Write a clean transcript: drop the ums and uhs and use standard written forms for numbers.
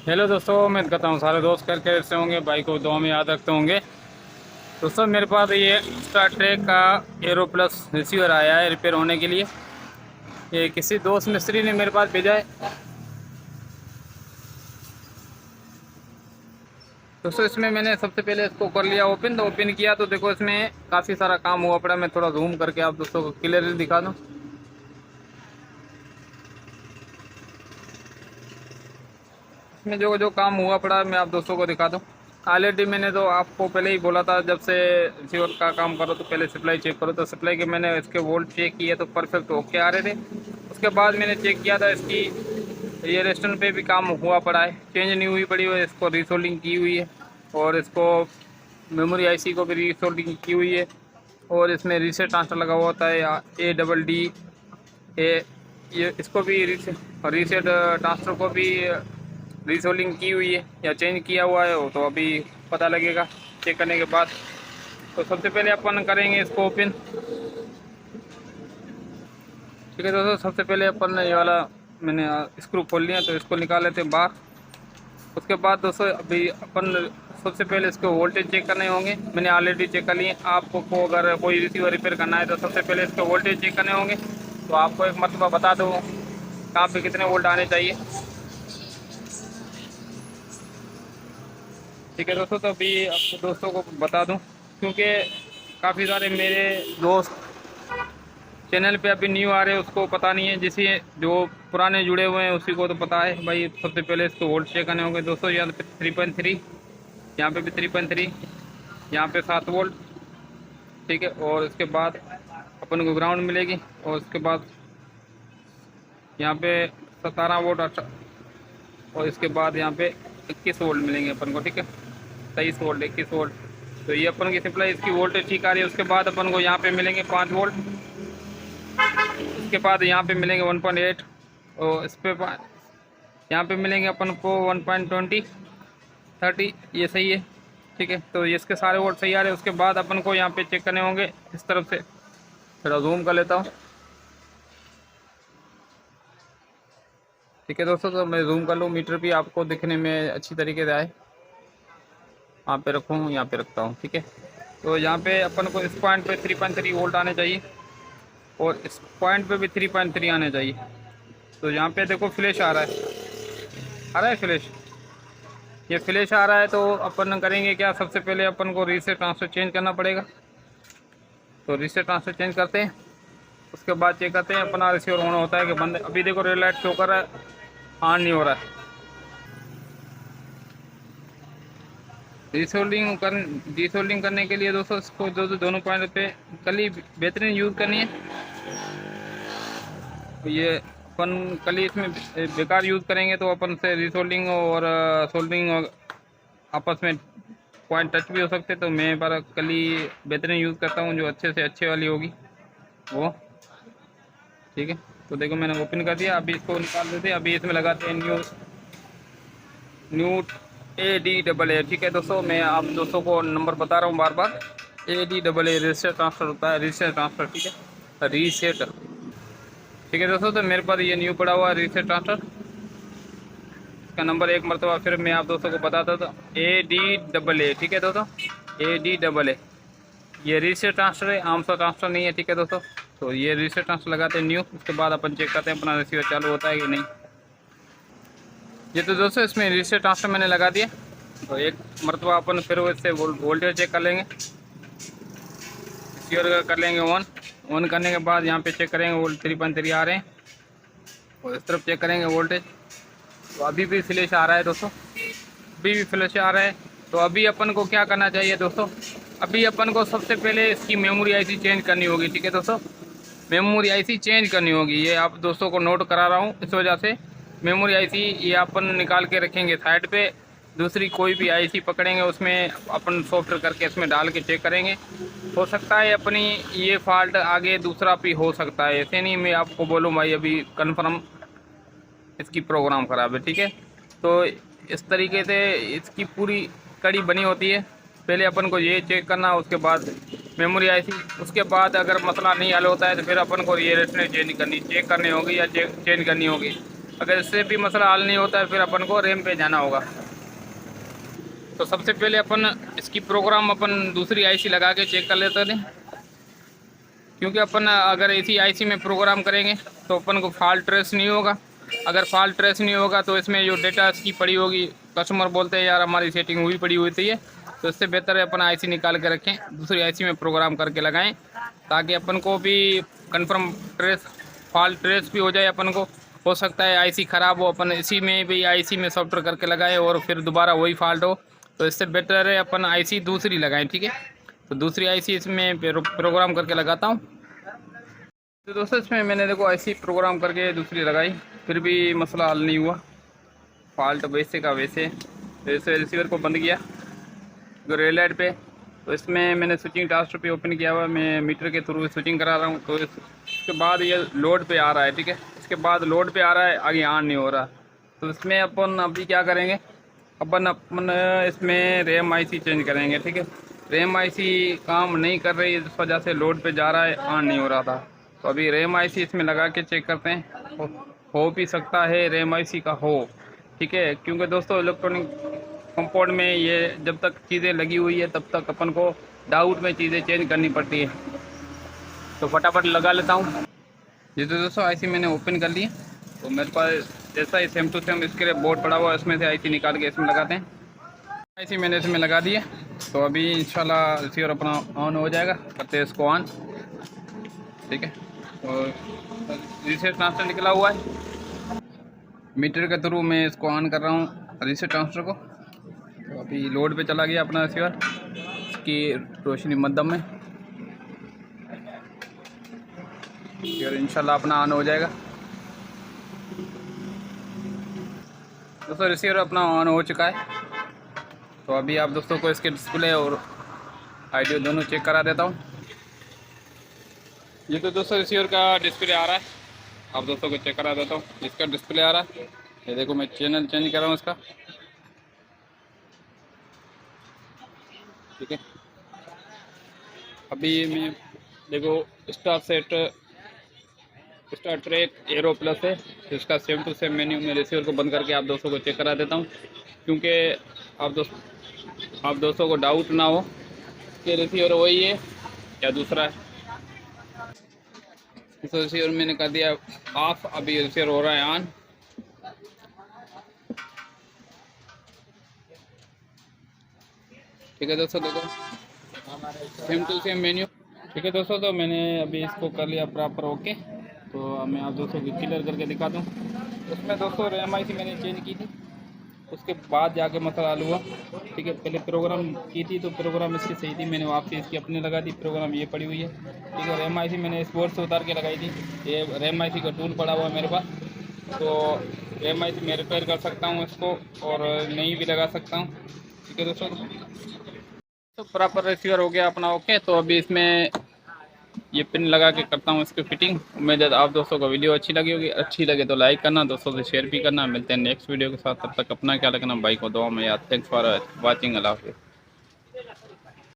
Hello दोस्तों, उम्मीद करता हूँ सारे दोस्त कर कैसे से होंगे, भाई को दुआ में याद रखते होंगे। दोस्तों मेरे पास ये स्टार ट्रेक का एरो प्लस रिसीवर आया है रिपेयर होने के लिए। ये किसी दोस्त मिस्त्री ने मेरे पास भेजा है। दोस्तों इसमें मैंने सबसे पहले इसको कर लिया ओपन। तो ओपन किया तो देखो इसमें काफ़ी सारा काम हुआ पड़ा। मैं थोड़ा जूम करके आप दोस्तों को क्लियरली दिखा दूँ। इसमें जो जो काम हुआ पड़ा है मैं आप दोस्तों को दिखा दूँ। ऑलरेडी मैंने तो आपको पहले ही बोला था, जब से रिसीवर का काम करो तो पहले सप्लाई चेक करो। तो सप्लाई के मैंने इसके वोल्ट चेक किए तो परफेक्ट ओके आ रहे थे। उसके बाद मैंने चेक किया था इसकी ये रेस्टोरेंट पे भी काम हुआ पड़ा है, चेंज नहीं हुई पड़ी है, इसको रीसोल्डिंग की हुई है। और इसको मेमोरी आईसी को भी रीसोल्डिंग की हुई है। और इसमें रीसेट ट्रांसफर लगा हुआ होता है या ADD ये इसको भी रीसेट ट्रांसफर को भी रीसोल्डिंग की हुई है या चेंज किया हुआ है वो तो अभी पता लगेगा चेक करने के बाद। तो सबसे पहले अपन करेंगे इसको ओपन। ठीक है दोस्तों, सबसे पहले अपन ने ये वाला मैंने स्क्रू खोल लिया तो इसको निकाल लेते हैं बाहर। उसके बाद दोस्तों अभी अपन सबसे पहले इसके वोल्टेज चेक करने होंगे। मैंने ऑलरेडी चेक कर लिए। आपको अगर कोई रिसीवर रिपेयर करना है तो सबसे पहले इसके वोल्टेज चेक करने होंगे। तो आपको एक मरतबा बता दो कहाँ पे कितने वोल्ट आने चाहिए। ठीक है दोस्तों, तो अभी आपको दोस्तों को बता दूं, क्योंकि काफ़ी सारे मेरे दोस्त चैनल पे अभी न्यू आ रहे हैं, उसको पता नहीं है। जिसे जो पुराने जुड़े हुए हैं उसी को तो पता है भाई। सबसे पहले इसको वोल्ट चेक करने होंगे दोस्तों। यहाँ पे 3.3, यहाँ पे भी 3.3, यहाँ पे 7 वोल्ट। ठीक है, और उसके बाद अपन को ग्राउंड मिलेगी। और उसके बाद यहाँ पे 17 वोल्ट। और इसके बाद यहाँ पे 21 वोल्ट मिलेंगे अपन को। ठीक है, 23 वोल्ट, 21 वोल्ट। तो ये अपन की सप्लाई इसकी वोल्टेज ठीक आ रही है। उसके बाद अपन को यहाँ पे मिलेंगे 5 वोल्ट। उसके बाद यहाँ पे मिलेंगे 1.8। और इस पे यहाँ पे मिलेंगे अपन को 1.20, 30। ये सही है। ठीक है, तो ये इसके सारे वोल्ट सही आ रहे हैं। उसके बाद अपन को यहाँ पे चेक करने होंगे इस तरफ से। थोड़ा जूम कर लेता हूँ। ठीक है दोस्तों, तो मैं जूम कर लूँ, मीटर भी आपको दिखने में अच्छी तरीके से आए। यहाँ पे रखूँ, यहाँ पे रखता हूँ। ठीक है, तो यहाँ पे अपन को इस पॉइंट पे 3.3 वोल्ट आने चाहिए और इस पॉइंट पे भी 3.3 आने चाहिए। तो यहाँ पे देखो फ्लैश आ रहा है फ्लैश। ये फ्लैश आ रहा है तो अपन करेंगे क्या, सबसे पहले अपन को रीसेट ट्रांसफर चेंज करना पड़ेगा। तो रीसेट ट्रांसफर चेंज करते हैं। उसके बाद चेक करते हैं अपना रिसीवर ऑन होता है कि बंद। अभी देखो रेड लाइट शो कर रहा है, ऑन नहीं हो रहा है। डिसोल्डिंग करने के लिए दोस्तों इसको दोनों पॉइंट पे कली बेहतरीन यूज़ करनी है। ये अपन कली इसमें बेकार यूज़ करेंगे तो अपन से रिसोल्डिंग और सोल्डरिंग आपस में पॉइंट टच भी हो सकते। तो मैं पर कली बेहतरीन यूज़ करता हूँ जो अच्छे से अच्छे वाली होगी वो। ठीक है, तो देखो मैंने ओपन कर दिया। अभी इसको निकाल देते हैं। अभी इसमें लगाते हैं न्यू ADAA। ठीक है दोस्तों, मैं आप दोस्तों को नंबर बता रहा हूँ बार बार। ADAA रीसेट ट्रांसफ़र होता है, रीसेट ट्रांसफ़र। ठीक है, रीसेट। ठीक है दोस्तों, तो मेरे पास ये न्यू पड़ा हुआ है रीसेट ट्रांसफ़र। इसका नंबर एक मरतबा फिर मैं आप दोस्तों को बताता था, ADAA। ठीक है दोस्तों, ADAA। ये रीसेट ट्रांसफ़र है, आम सा ट्रांसफ़र नहीं है। ठीक है दोस्तों, तो ये रीसेट ट्रांसफ़र लगाते हैं न्यू। उसके बाद अपन चेक करते हैं अपना रिसीवर चालू होता है कि नहीं। ये तो दोस्तों इसमें रीसेट ट्रांसफ़र मैंने लगा दिया। तो एक मरतबा अपन फिर इससे वोल्टेज चेक कर लेंगे, रिसीवर कर लेंगे ऑन करने के बाद यहाँ पे चेक करेंगे वोल्ट 3.3 आ रहे हैं। और इस तरफ चेक करेंगे वोल्टेज। तो अभी भी फ्लैश आ रहा है दोस्तों, अभी भी फ्लैश आ रहा है। तो अभी अपन को क्या करना चाहिए दोस्तों, अभी अपन को सबसे पहले इसकी मेमोरी आईसी चेंज करनी होगी। ठीक है दोस्तों, मेमोरी आईसी चेंज करनी होगी। ये आप दोस्तों को नोट करा रहा हूँ इस वजह से। मेमोरी आईसी ये अपन निकाल के रखेंगे साइड पे। दूसरी कोई भी आईसी पकड़ेंगे उसमें अपन सॉफ्टवेयर करके इसमें डाल के चेक करेंगे। हो सकता है अपनी ये फॉल्ट आगे दूसरा भी हो सकता है। ऐसे नहीं मैं आपको बोलूँ भाई अभी कन्फर्म इसकी प्रोग्राम ख़राब है। ठीक है, तो इस तरीके से इसकी पूरी कड़ी बनी होती है। पहले अपन को ये चेक करना, उसके बाद मेमोरी आईसी। उसके बाद अगर मसला नहीं हल होता है तो फिर अपन को ये रेस्टोरेंट चेंज करनी होगी या चेंज करनी होगी। अगर इससे भी मसला हल नहीं होता है फिर अपन को रैम पे जाना होगा। तो सबसे पहले अपन इसकी प्रोग्राम अपन दूसरी आईसी लगा के चेक कर लेते थे, क्योंकि अपन अगर इसी आईसी में प्रोग्राम करेंगे तो अपन को फॉल्ट ट्रेस नहीं होगा। अगर फॉल्ट ट्रेस नहीं होगा तो इसमें जो डेटा इसकी पड़ी होगी, कस्टमर बोलते हैं यार हमारी सेटिंग हुई पड़ी होती है, तो इससे बेहतर है अपन आईसी निकाल के रखें, दूसरी आईसी में प्रोग्राम करके लगाएं, ताकि अपन को भी कंफर्म ट्रेस फॉल्ट ट्रेस भी हो जाए। अपन को हो सकता है आईसी ख़राब हो, अपन इसी में भी आईसी में सॉफ्टवेयर करके लगाएं और फिर दोबारा वही फॉल्ट हो, तो इससे बेटर है अपन आईसी दूसरी लगाएं। ठीक है, तो दूसरी आईसी इसमें प्रोग्राम करके लगाता हूँ। तो दोस्तों इसमें मैंने देखो आईसी प्रोग्राम करके दूसरी लगाई, फिर भी मसला हल नहीं हुआ, फॉल्ट वैसे का वैसे। जैसे रिसीवर को बंद किया जो रेल लाइट पे, तो इसमें मैंने स्विचिंग टास्क पे ओपन किया हुआ, मैं मीटर के थ्रू स्विचिंग करा रहा हूँ। तो इसके बाद ये लोड पे आ रहा है, ठीक है, इसके बाद लोड पे आ रहा है, आगे ऑन नहीं हो रहा। तो इसमें अपन अभी क्या करेंगे, अपन इसमें रैम आईसी चेंज करेंगे। ठीक है, रैम आईसी काम नहीं कर रही, इस वजह से लोड पे जा रहा है, ऑन नहीं हो रहा था। तो अभी रैम आईसी इसमें लगा के चेक करते हैं, हो भी सकता है रैम आईसी का हो। ठीक है, क्योंकि दोस्तों इलेक्ट्रॉनिक कंपाउंड में ये जब तक चीज़ें लगी हुई है तब तक अपन को डाउट में चीज़ें चेंज करनी पड़ती है। तो फटाफट लगा लेता हूँ। जी तो दोस्तों आईसी मैंने ओपन कर ली, तो मेरे पास जैसा ही सेम टू सेम इसके लिए बोर्ड पड़ा हुआ है, इसमें से आईसी निकाल के इसमें लगाते हैं। आईसी मैंने इसमें लगा दी है, तो अभी इंशाल्लाह रिसीवर अपना ऑन हो जाएगा। करते हैं इसको ऑन। ठीक है, तो रीसेट ट्रांसफर निकला हुआ है, मीटर के थ्रू मैं इसको ऑन कर रहा हूँ रीसेट ट्रांसफर को। तो अभी लोड पे चला गया अपना रिसीवर, इसकी रोशनी मध्यम में, फिर इंशाल्लाह अपना ऑन हो जाएगा। दोस्तों रिसीवर अपना ऑन हो चुका है, तो अभी आप दोस्तों को इसके डिस्प्ले और ऑडियो दोनों चेक करा देता हूँ। ये तो दोस्तों रिसीवर का डिस्प्ले आ रहा है, आप दोस्तों को चेक करा देता हूँ। इसका डिस्प्ले आ रहा है, ये देखो मैं चैनल चेंज कर रहा हूँ इसका। ठीक है, अभी मैं देखो स्टार ट्रैक एरो प्लस है, इसका सेम टू सेम मेन्यू में रिसीवर को बंद करके आप दोस्तों को चेक करा देता हूँ, क्योंकि आप दोस्तों को डाउट ना हो कि रिसीवर वही है या दूसरा है। तो रिसीवर मैंने कर दिया ऑफ, अभी रिसीवर हो रहा है ऑन। ठीक है दोस्तों, देखो सेम टू सेम मेन्यू। ठीक है दोस्तों, तो मैंने अभी इसको कर लिया प्रॉपर ओके। तो मैं आप दोस्तों को क्लियर करके दिखा दूँ। उसमें दोस्तों रैम आईसी मैंने चेंज की थी, उसके बाद जाके मसला हल हुआ। ठीक है, पहले प्रोग्राम की थी तो प्रोग्राम इसकी सही थी, मैंने वापसी इसकी अपने लगा दी, प्रोग्राम ये पड़ी हुई है। ठीक है, रैम आईसी मैंने इस बोर्ड से उतार के लगाई थी, ये रैम आईसी का टूल पड़ा हुआ है मेरे पास, तो रैम आईसी मैं रिपेयर कर सकता हूँ इसको और नई भी लगा सकता हूँ। ठीक है दोस्तों, तो प्रॉपर रिसीवर हो गया अपना ओके। तो अभी इसमें ये पिन लगा के करता हूँ इसकी फिटिंग। उम्मीद है आप दोस्तों को वीडियो अच्छी लगी होगी, अच्छी लगे तो लाइक करना, दोस्तों से शेयर भी करना। मिलते हैं नेक्स्ट वीडियो के साथ, तब तक अपना ख्याल रखना, भाई को दुआ में याद। थैंक्स फॉर वाचिंग, अल्लाह हाफिज़।